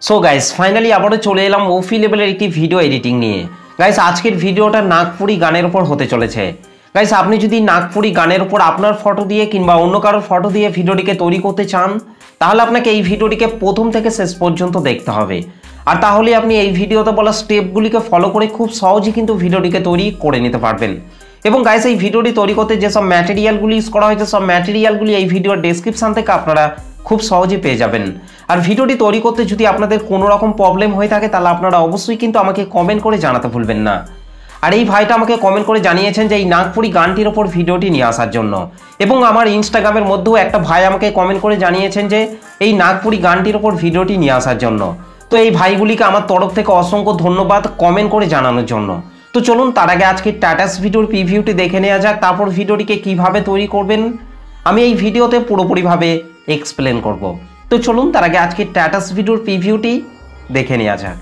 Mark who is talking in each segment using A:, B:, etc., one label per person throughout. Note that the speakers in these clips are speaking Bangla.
A: সো গাইস ফাইনালি আবারও চলে এলাম ওফি লেভেলের একটি ভিডিও এডিটিং নিয়ে। গাইস আজকের ভিডিওটা নাগপুরি গানের উপর হতে চলেছে। গাইস আপনি যদি নাগপুরি গানের উপর আপনার ফটো দিয়ে কিংবা অন্য কারোর ফটো দিয়ে ভিডিওটিকে তৈরি করতে চান, তাহলে আপনাকে এই ভিডিওটিকে প্রথম থেকে শেষ পর্যন্ত দেখতে হবে। আর তাহলে আপনি এই ভিডিওতে বলা স্টেপগুলিকে ফলো করে খুব সহজেই কিন্তু ভিডিওটিকে তৈরি করে নিতে পারবেন। এবং গাইস এই ভিডিওটি তৈরি করতে যেসব ম্যাটেরিয়ালগুলি ইউজ করা হয়েছে, সব ম্যাটেরিয়ালগুলি এই ভিডিওর ডেসক্রিপশান থেকে আপনারা খুব সহজেই পেয়ে যাবেন। আর ভিডিওটি তৈরি করতে যদি আপনাদের কোনো রকম প্রবলেম হয়ে থাকে, তাহলে আপনারা অবশ্যই কিন্তু আমাকে কমেন্ট করে জানাতে ভুলবেন না। আর এই ভাইটা আমাকে কমেন্ট করে জানিয়েছেন যে এই নাগপুরি গানটির ওপর ভিডিওটি নিয়ে আসার জন্য। এবং আমার ইনস্টাগ্রামের মধ্যেও একটা ভাই আমাকে কমেন্ট করে জানিয়েছেন যে এই নাগপুরি গানটির ওপর ভিডিওটি নিয়ে আসার জন্য। তো এই ভাইগুলিকে আমার তরফ থেকে অসংখ্য ধন্যবাদ কমেন্ট করে জানানোর জন্য। তো চলুন তার আগে আজকে টাটাস ভিডিওর প্রিভিউটি দেখে নেওয়া যাক, তারপর ভিডিওটিকে কিভাবে তৈরি করবেন আমি এই ভিডিওতে পুরোপুরিভাবে এক্সপ্লেন করব। তো চলুন তার আগে আজকে টাটাস ভিডিওর প্রিভিউটি দেখে নেওয়া যাক।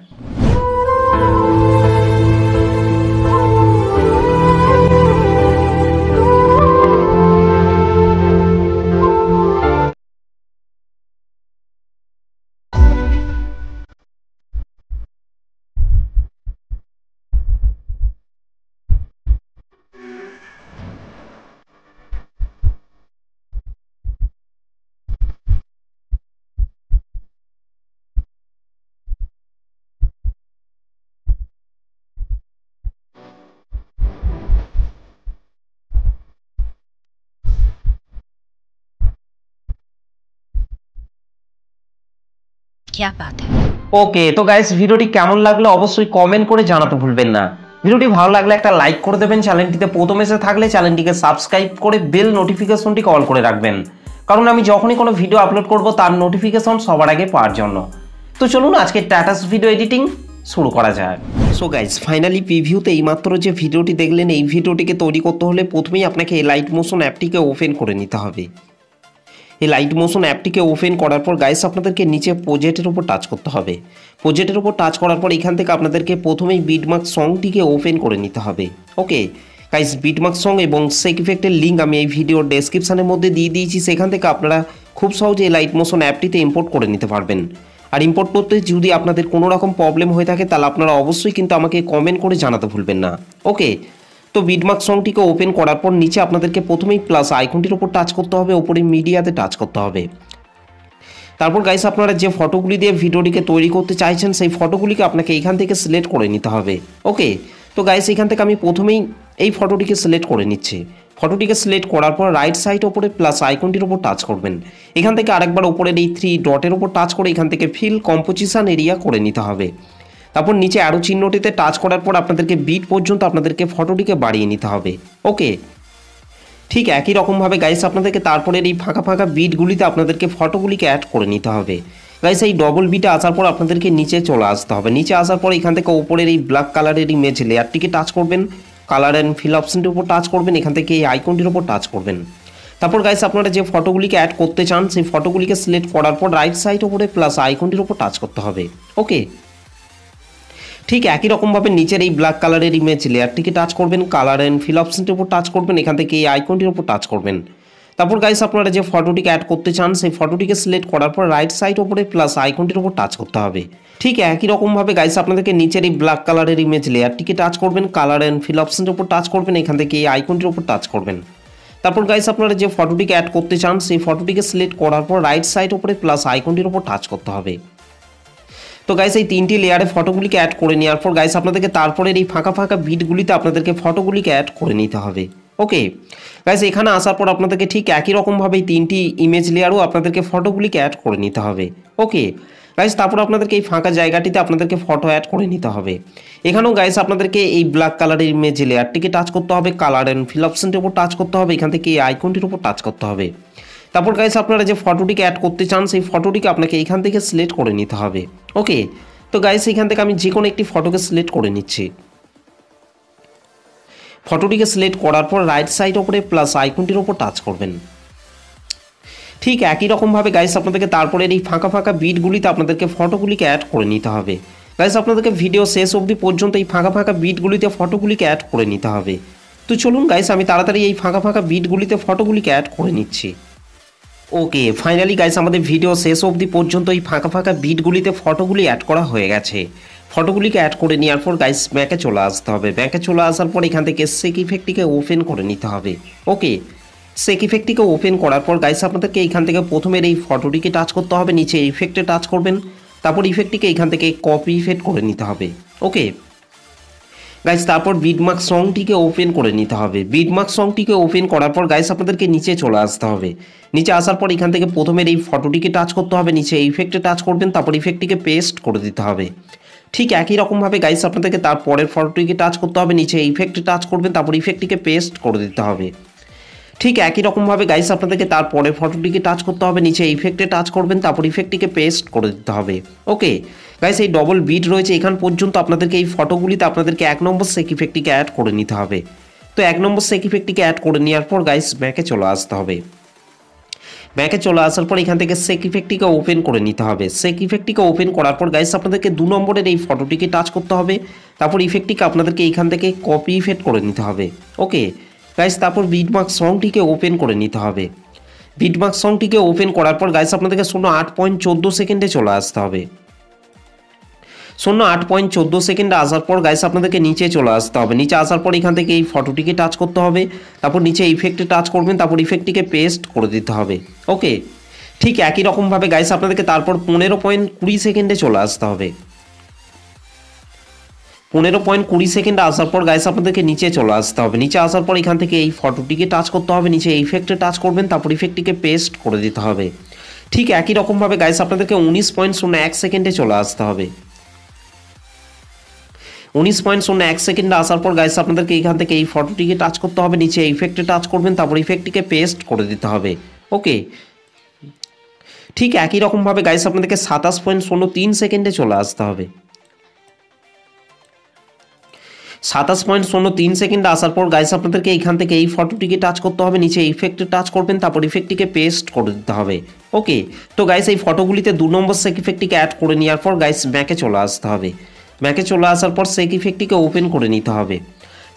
B: क्या बात है।
A: ওকে, তো গাইস ভিডিওটি কেমন লাগলো অবশ্যই কমেন্ট করে জানাতে ভুলবেন না। ভিডিওটি ভালো লাগলে একটা লাইক করে দেবেন, চ্যানেলটিতে প্রথম এসে থাকলে চ্যানেলটিকে সাবস্ক্রাইব করে বেল নোটিফিকেশনটিকে অল করে রাখবেন, কারণ আমি যখনই কোনো ভিডিও আপলোড করব তার নোটিফিকেশন সবার আগে পাওয়ার জন্য। তো চলুন আজকে টাটাস ভিডিও এডিটিং শুরু করা যাক। সো গাইস ফাইনালি প্রিভিউতে এইমাত্র যে ভিডিওটি দেখলেন, এই ভিডিওটিকে তৈরি করতে হলে প্রথমেই আপনাকে এই লাইট মোশন অ্যাপটিকে ওপেন করে নিতে হবে। এই লাইট মোশন অ্যাপটিকে ওপেন করার পর গাইস আপনাদেরকে নিচে প্রজেক্টের উপর টাচ করতে হবে। প্রজেক্টের উপর টাচ করার পর এখান থেকে আপনাদেরকে প্রথমেই বিটমার্ক সংটিকে ওপেন করে নিতে হবে। ওকে গাইস, বিটমার্ক সং এবং সেক ইফেক্টের লিঙ্ক আমি এই ভিডিওর ডেসক্রিপশানের মধ্যে দিয়ে দিয়েছি, সেখান থেকে আপনারা খুব সহজে এই লাইট মোশন অ্যাপটিতে ইম্পোর্ট করে নিতে পারবেন। আর ইম্পোর্ট করতে যদি আপনাদের কোনো রকম প্রবলেম হয়ে থাকে, তাহলে আপনারা অবশ্যই কিন্তু আমাকে কমেন্ট করে জানাতে ভুলবেন না। ওকে, তো বিটমার্ক সংটিকে ওপেন করার পর নিচে আপনাদেরকে প্রথমেই প্লাস আইকনটির উপর টাচ করতে হবে, ওপরে মিডিয়াতে টাচ করতে হবে। তারপর গাইস আপনারা যে ফটোগুলি দিয়ে ভিডিওটিকে তৈরি করতে চাইছেন, সেই ফটোগুলিকে আপনাকে এখান থেকে সিলেক্ট করে নিতে হবে। ওকে, তো গাইস এখান থেকে আমি প্রথমেই এই ফটোটিকে সিলেক্ট করে নিচ্ছি। ফটোটিকে সিলেক্ট করার পর রাইট সাইড ওপরে প্লাস আইকনটির উপর টাচ করবেন। এখান থেকে আরেকবার ওপরের এই 3 ডটের উপর টাচ করে এখান থেকে ফিল কম্পোজিশন এরিয়া করে নিতে হবে। তারপর নিচে অ্যারো চিহ্নটিতে টাচ করার পর আপনাদেরকে বিট পর্যন্ত আপনাদেরকে ফটোটিকে বাড়িয়ে নিতে হবে। ওকে, ঠিক একই রকমভাবে গাইস আপনাদেরকে তারপরের এই ফাঁকা ফাঁকা বিটগুলিতে আপনাদেরকে ফটোগুলিকে অ্যাড করে নিতে হবে। গাইস এই ডবল বিটে আসার পর আপনাদেরকে নিচে চলে আসতে হবে। নিচে আসার পর এখান থেকে ওপরের এই ব্ল্যাক কালারের ইমেজ লেয়ারটিকে টাচ করবেন, কালার অ্যান্ড ফিল অপশনটির উপর টাচ করবেন, এখান থেকে এই আইকনটির উপর টাচ করবেন। তারপর গাইস আপনারা যে ফটোগুলিকে অ্যাড করতে চান, সেই ফটোগুলিকে সিলেক্ট করার পর রাইট সাইড ওপরে প্লাস আইকনটির উপর টাচ করতে হবে। ওকে, ঠিক একই রকমভাবে নিচের এই ব্ল্যাক কালারের ইমেজ লেয়ারটিকে টাচ করবেন, কালার অ্যান্ড ফিল অপশনটির উপর টাচ করবেন, এখান থেকে এই আইকনটির উপর টাচ করবেন। তারপর গাইস আপনারা যে ফটোটিকে অ্যাড করতে চান, সেই ফটোটিকে সিলেক্ট করার পর রাইট সাইড ওপরে প্লাস আইকনটির উপর টাচ করতে হবে। ঠিক একই রকমভাবে গাইস আপনাদেরকে নিচের এই ব্ল্যাক কালারের ইমেজ লেয়ারটিকে টাচ করবেন, কালার অ্যান্ড ফিল অপশনটির উপর টাচ করবেন, এখান থেকে এই আইকনটির উপর টাচ করবেন। তারপর গাইস আপনারা যে ফটোটিকে অ্যাড করতে চান, সেই ফটোটিকে সিলেক্ট করার পর রাইট সাইড ওপরে প্লাস আইকনটির উপর টাচ করতে হবে। তো গাইস এই 3টি লেয়ারে ফটোগুলিকে অ্যাড করে নেওয়ার পর গাইস আপনাদেরকে তারপরের এই ফাঁকা ফাঁকা বিটগুলিতে আপনাদেরকে ফটোগুলিকে অ্যাড করে নিতে হবে। ওকে গাইস, এখানে আসার পর আপনাদেরকে ঠিক একই রকমভাবে এই 3টি ইমেজ লেয়ারও আপনাদেরকে ফটোগুলিকে অ্যাড করে নিতে হবে। ওকে গাইস, তারপর আপনাদেরকে এই ফাঁকা জায়গাটিতে আপনাদেরকে ফটো অ্যাড করে নিতে হবে। এখানেও গাইস আপনাদেরকে এই ব্ল্যাক কালারের ইমেজ লেয়ারটিকে টাচ করতে হবে, কালার অ্যান্ড ফিল অপশনটির উপর টাচ করতে হবে, এখান থেকে এই আইকনটির উপর টাচ করতে হবে। তারপর গাইস আপনারা যে ফটোটিকে অ্যাড করতে চান, সেই ফটোটিকে আপনাকে এখান থেকে সিলেক্ট করে নিতে হবে। ওকে, তো গাইস এখান থেকে আমি যে কোনো একটি ফটোকে সিলেক্ট করে নিচ্ছি। ফটোটিকে সিলেক্ট করার পর রাইট সাইড ওপরে প্লাস আইকনটির উপর টাচ করবেন। ঠিক একই রকমভাবে গাইস আপনাদেরকে তারপরের এই ফাঁকা ফাঁকা বিটগুলিতে আপনাদেরকে ফটোগুলিকে অ্যাড করে নিতে হবে। গাইস আপনাদেরকে ভিডিও শেষ অবধি পর্যন্ত এই ফাঁকা ফাঁকা বিটগুলিতে ফটোগুলিকে অ্যাড করে নিতে হবে। তো চলুন গাইস আমি তাড়াতাড়ি এই ফাঁকা ফাঁকা বিটগুলিতে ফটোগুলিকে অ্যাড করে নিচ্ছি। ওকে ফাইনালি গাইস আমাদের ভিডিও শেষ অবধি পর্যন্ত এই ফাঁকা ফাঁকা বিটগুলিতে ফটোগুলি অ্যাড করা হয়ে গেছে। ফটোগুলিকে অ্যাড করে নেওয়ার পর গাইস ব্যাকে চলে আসতে হবে। ব্যাকে চলে আসার পর এখান থেকে সেক ইফেক্টটিকে ওপেন করে নিতে হবে। ওকে সেক ইফেক্টটিকে ওপেন করার পর গাইস আপনাদেরকে এখান থেকে প্রথমের এই ফটোটিকে টাচ করতে হবে, নিচে ইফেক্টে টাচ করবেন, তারপর ইফেক্টটিকে এখান থেকে কপি ইফেক্ট করে নিতে হবে। ওকে গাইস তারপর বিটমার্ক সংটিকে ওপেন করে নিতে হবে। বিটমার্ক সংটিকে ওপেন করার পর গাইস আপনাদেরকে নিচে চলে আসতে হবে। নিচে আসার পর এখান থেকে প্রথমের এই ফটোটিকে টাচ করতে হবে, নিচে ইফেক্টে টাচ করবেন, তারপর ইফেক্টটিকে পেস্ট করে দিতে হবে। ঠিক একই রকমভাবে গাইস আপনাদেরকে তারপরের ফটোটিকে টাচ করতে হবে, নিচে ইফেক্টে টাচ করবেন, তারপর ইফেক্টটিকে পেস্ট করে দিতে হবে। ঠিক একই রকমভাবে গাইস আপনাদেরকে তারপরের ফটোটিকে টাচ করতে হবে, নিচে ইফেক্টে টাচ করবেন, তারপর ইফেক্টটিকে পেস্ট করে দিতে হবে। ওকে গাইস এই ডবল বিট রয়েছে এখান পর্যন্ত আপনাদেরকে এই ফটোগুলিতে আপনাদেরকে 1 নম্বর সেক ইফেক্টটিকে অ্যাড করে নিতে হবে। তো 1 নম্বর সেক ইফেক্টটিকে অ্যাড করে নেওয়ার পর গাইস ব্যাকে চলে আসতে হবে। ব্যাকে চলে আসার পর এখান থেকে সেক ইফেক্টটিকে ওপেন করে নিতে হবে। সেক ইফেক্টটিকে ওপেন করার পর গাইস আপনাদেরকে 2 নম্বরের এই ফটোটিকে টাচ করতে হবে, তারপর ইফেক্টটিকে আপনাদেরকে এখান থেকে কপি ইফেক্ট করে নিতে হবে। ওকে গাইস তারপর বিটমার্ক সংটিকে ওপেন করে নিতে হবে। বিটমার্ক সংটিকে ওপেন করার পর গাইস আপনাদেরকে 08.14 সেকেন্ডে চলে আসতে হবে। 08.14 সেকেন্ডে আসার পর গাইস আপনাদেরকে নিচে চলে আসতে হবে। নিচে আসার পর এখান থেকে এই ফটোটিকে টাচ করতে হবে, তারপর নিচে ইফেক্টে টাচ করবেন, তারপর ইফেক্টটিকে পেস্ট করে দিতে হবে। ওকে ঠিক একই রকমভাবে গাইস আপনাদেরকে তারপর 15.20 সেকেন্ডে চলে আসতে হবে। 15.20 সেকেন্ডে আসার পর গাইস আপনাদেরকে নিচে চলে আসতে হবে। নিচে আসার পর এখান থেকে এই ফটোটিকে টাচ করতে হবে, নিচে ইফেক্টে টাচ করবেন, তারপর ইফেক্টটিকে পেস্ট করে দিতে হবে। ঠিক একই রকমভাবে গাইস আপনাদেরকে 19.01 সেকেন্ডে চলে আসতে হবে। 19.01 সেকেন্ডে আসার পর গাইস আপনাদেরকে এখান থেকে এই ফটোটিকে টাচ করতে হবে, নিচে ইফেক্টে টাচ করবেন, তারপর ইফেক্টটিকে পেস্ট করে দিতে হবে। ওকে ঠিক একই রকমভাবে গাইস আপনাদেরকে 27.03 সেকেন্ডে চলে আসতে হবে। 27.03 সেকেন্ডে আসার পর গাইস আপনাদেরকে এখান থেকে এই ফটোটিকে টাচ করতে হবে, নিচে ইফেক্টে টাচ করবেন, তারপর ইফেক্টটিকে পেস্ট করে দিতে হবে। ওকে তো গাইস এই ফটোগুলিতে 2 নম্বর সেক ইফেক্টটিকে অ্যাড করে নেওয়ার পর গাইস ব্যাকে চলে আসতে হবে। ব্যাকে চলে আসার পর সেক ইফেক্টটিকে ওপেন করে নিতে হবে।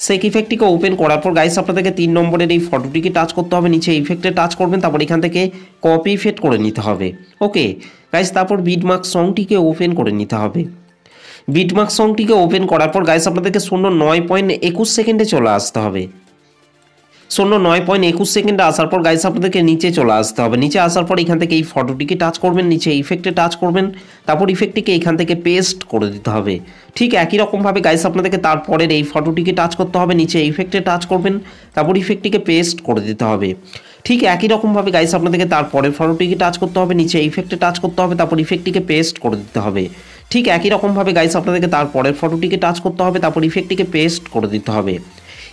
A: সেক ইফেক্টটিকে ওপেন করার পর গাইস আপনাদেরকে 3 নম্বরের এই ফটোটিকে টাচ করতে হবে, নিচে ইফেক্টে টাচ করবেন, তারপর এখান থেকে কপি ইফেক্ট করে নিতে হবে। ওকে গাইস তারপর বিটমার্ক সংটিকে ওপেন করে নিতে হবে। বিটমার্ক সংটিকে ওপেন করার পর গাইস আপনাদেরকে 09.21 সেকেন্ডে চলে আসতে হবে। 09.21 সেকেন্ডে আসার পর গাইস আপনাদেরকে নিচে চলে আসতে হবে। নিচে আসার পর এখান থেকে এই ফটোটিকে টাচ করবেন, নিচে ইফেক্টে টাচ করবেন, তারপর ইফেক্টটিকে এখান থেকে পেস্ট করে দিতে হবে। ঠিক একই রকমভাবে গাইস আপনাদেরকে তারপরের এই ফটোটিকে টাচ করতে হবে, নিচে ইফেক্টে টাচ করবেন, তারপর ইফেক্টটিকে পেস্ট করে দিতে হবে। ঠিক একই রকমভাবে গাইস আপনাদেরকে তারপরের ফটোটিকে টাচ করতে হবে, নিচে ইফেক্টে টাচ করতে হবে, তারপর ইফেক্টটিকে পেস্ট করে দিতে হবে। ঠিক একই রকমভাবে গাইস আপনাদেরকে তারপরের ফটোটিকে টাচ করতে হবে, তারপর ইফেক্টটিকে পেস্ট করে দিতে হবে।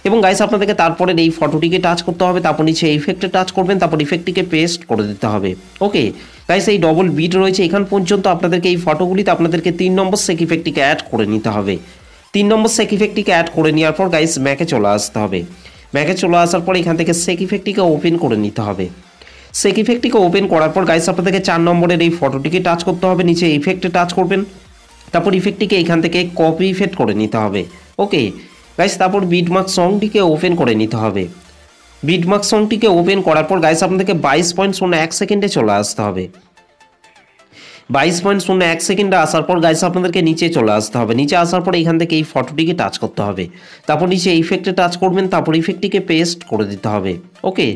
A: এবং গাইস আপনাদেরকে তারপরের এই ফটোটিকে টাচ করতে হবে, তারপর নিচে ইফেক্টে টাচ করবেন, তারপর ইফেক্টটিকে পেস্ট করে দিতে হবে। ওকে গাইস এই ডবল বিট রয়েছে এখান পর্যন্ত আপনাদেরকে এই ফটোগুলিতে আপনাদেরকে 3 নম্বর সেক ইফেক্টটিকে অ্যাড করে নিতে হবে। 3 নম্বর সেক ইফেক্টটিকে অ্যাড করে নেওয়ার পর গাইস ব্যাকে চলে আসতে হবে। ব্যাকে চলে আসার পর এখান থেকে সেক ইফেক্টটিকে ওপেন করে নিতে হবে। সেক ইফেক্টটিকে ওপেন করার পর গাইস আপনাদেরকে 4 নম্বরের এই ফটোটিকে টাচ করতে হবে, নিচে ইফেক্টে টাচ করবেন, তারপর ইফেক্টটিকে এখান থেকে কপি ইফেক্ট করে নিতে হবে। ওকে গাইস তারপর বিটমার্ক সংটিকে ওপেন করে নিতে হবে। বিটমার্ক সংটিকে ওপেন করার পর গাইস আপনাদেরকে 22.01 সেকেন্ডে চলে আসতে হবে। 22.01 সেকেন্ডে আসার পর গাইস আপনাদেরকে নিচে চলে আসতে হবে। নিচে আসার পর এখান থেকে এই ফটোটিকে টাচ করতে হবে, তারপর নিচে ইফেক্টে টাচ করবেন, তারপর ইফেক্টটিকে পেস্ট করে দিতে হবে। ওকে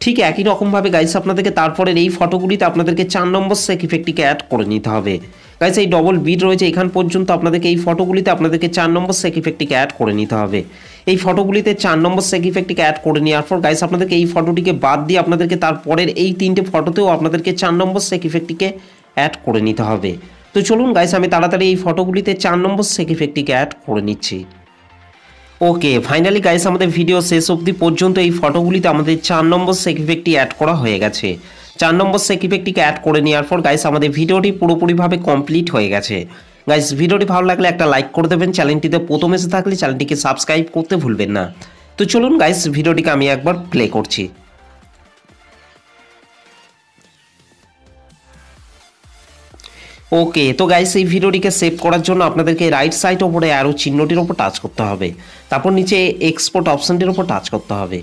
A: ঠিক একই রকমভাবে গাইস আপনাদেরকে তারপরের এই ফটোগুলিতে আপনাদেরকে 4 নম্বর সেক ইফেক্টটিকে অ্যাড করে নিতে হবে। গাইস এই ডবল বিট রয়েছে এখান পর্যন্ত আপনাদেরকে এই ফটোগুলিতে আপনাদেরকে 4 নম্বর সেক ইফেক্টটিকে অ্যাড করে নিতে হবে। এই ফটোগুলিতে 4 নম্বর সেক ইফেক্টটিকে অ্যাড করে নেওয়ার পর গাইস আপনাদেরকে এই ফটোটিকে বাদ দিয়ে আপনাদেরকে তারপরের এই 3টে ফটোতেও আপনাদেরকে 4 নম্বর সেক ইফেক্টটিকে অ্যাড করে নিতে হবে। তো চলুন গাইস আমি তাড়াতাড়ি এই ফটোগুলিতে 4 নম্বর সেক ইফেক্টটিকে অ্যাড করে নিচ্ছি। ওকে ফাইনালি গাইস আমাদের ভিডিও শেষ অবধি পর্যন্ত এই ফটোগুলিতে আমাদের 4 নম্বর সেক ইফেক্টটি অ্যাড করা হয়ে গেছে। 4 নম্বর সেক ইফেক্টটিকে অ্যাড করে নেওয়ার পর গাইস আমাদের ভিডিওটি পুরোপুরিভাবে কমপ্লিট হয়ে গেছে। গাইস ভিডিওটি ভালো লাগলে একটা লাইক করে দেবেন, চ্যানেলটিতে প্রথম এসে থাকলে চ্যানেলটিকে সাবস্ক্রাইব করতে ভুলবেন না। তো চলুন গাইস ভিডিওটিকে আমি একবার প্লে করছি। ওকে তো গাইস এই ভিডিওটিকে সেভ করার জন্য আপনাদেরকে রাইট সাইড ওপরে অ্যারো চিহ্নটির ওপর টাচ করতে হবে, তারপর নিচে এক্সপোর্ট অপশনটির ওপর টাচ করতে হবে।